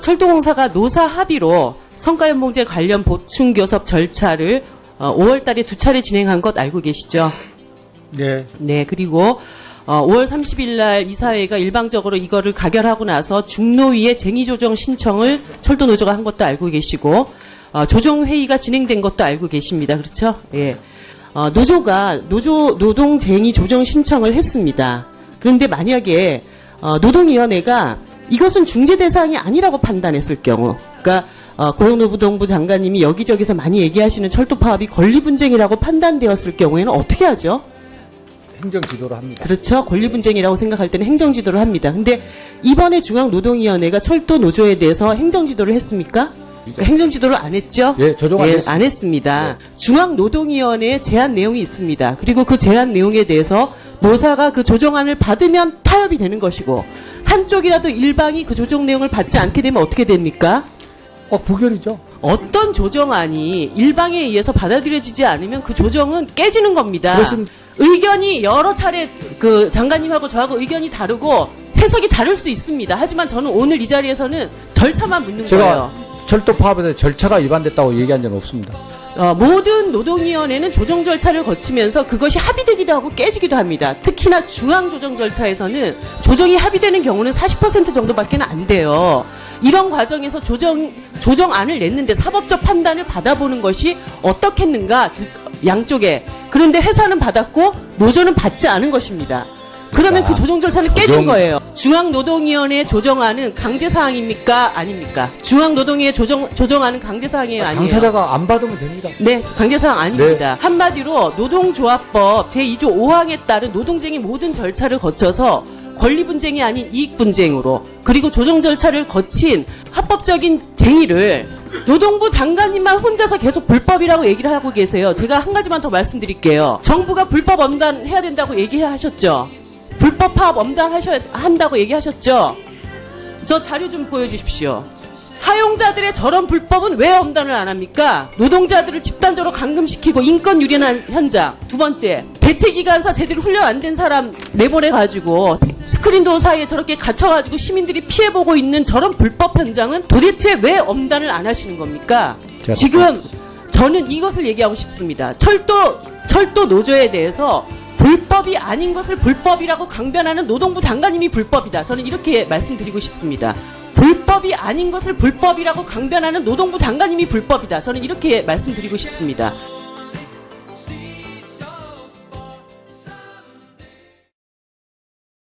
철도공사가 노사 합의로 성과연봉제 관련 보충교섭 절차를 5월 달에 2차례 진행한 것 알고 계시죠? 네. 네, 그리고 5월 30일 날 이사회가 일방적으로 이거를 가결하고 나서 중노위의 쟁의조정 신청을 철도노조가 한 것도 알고 계시고 조정회의가 진행된 것도 알고 계십니다. 그렇죠? 예. 노조가 노동 쟁의 조정 신청을 했습니다. 그런데 만약에 노동위원회가 이것은 중재 대상이 아니라고 판단했을 경우, 그러니까 고용노동부 장관님이 여기저기서 많이 얘기하시는 철도 파업이 권리 분쟁이라고 판단되었을 경우에는 어떻게 하죠? 행정 지도를 합니다. 그렇죠. 권리 분쟁이라고 생각할 때는 행정 지도를 합니다. 근데 이번에 중앙노동위원회가 철도 노조에 대해서 행정 지도를 했습니까? 그러니까 행정 지도를 안 했죠? 예, 조정 안 했습니다. 안 했습니다. 네. 중앙노동위원회에 제안 내용이 있습니다. 그리고 그 제안 내용에 대해서 노사가 그 조정안을 받으면 타협이 되는 것이고 한쪽이라도 일방이 그 조정 내용을 받지 않게 되면 어떻게 됩니까? 부결이죠. 어떤 조정안이 일방에 의해서 받아들여지지 않으면 그 조정은 깨지는 겁니다. 그렇습니다. 의견이 여러 차례 그 장관님하고 저하고 의견이 다르고 해석이 다를 수 있습니다. 하지만 저는 오늘 이 자리에서는 절차만 묻는 제가 거예요. 철도 파업에 대해 절차가 위반됐다고 얘기한 적은 없습니다. 모든 노동위원회는 조정 절차를 거치면서 그것이 합의되기도 하고 깨지기도 합니다. 특히나 중앙조정 절차에서는 조정이 합의되는 경우는 40% 정도밖에 안 돼요. 이런 과정에서 조정안을 냈는데 사법적 판단을 받아보는 것이 어떻겠는가, 양쪽에. 그런데 회사는 받았고 노조는 받지 않은 것입니다. 그러면 그 조정 절차는 깨진 거예요. 중앙노동위원회 조정안은 강제사항입니까? 아닙니까? 중앙노동위의 조정안은 강제사항이에요? 아니에요? 당사자가 안 받으면 됩니다. 네, 강제사항 아닙니다. 한마디로 노동조합법 제2조 5항에 따른 노동쟁의 모든 절차를 거쳐서 권리분쟁이 아닌 이익분쟁으로 그리고 조정 절차를 거친 합법적인 쟁의를 노동부 장관님만 혼자서 계속 불법이라고 얘기를 하고 계세요. 제가 한 가지만 더 말씀드릴게요. 정부가 불법 엄단해야 된다고 얘기하셨죠? 불법 파업 한다고 얘기하셨죠? 저 자료 좀 보여주십시오. 사용자들의 저런 불법은 왜 엄단을 안 합니까? 노동자들을 집단적으로 감금시키고 인권 유린한 현장. 두 번째, 대체기간사 제대로 훈련 안 된 사람 내보내가지고 스크린도어 사이에 저렇게 갇혀가지고 시민들이 피해보고 있는 저런 불법 현장은 도대체 왜 엄단을 안 하시는 겁니까? 지금 저는 이것을 얘기하고 싶습니다. 철도 노조에 대해서 불법이 아닌 것을 불법이라고 강변하는 노동부 장관님이 불법이다. 저는 이렇게 말씀드리고 싶습니다. 불법이 아닌 것을 불법이라고 강변하는 노동부 장관님이 불법이다. 저는 이렇게 말씀드리고 싶습니다.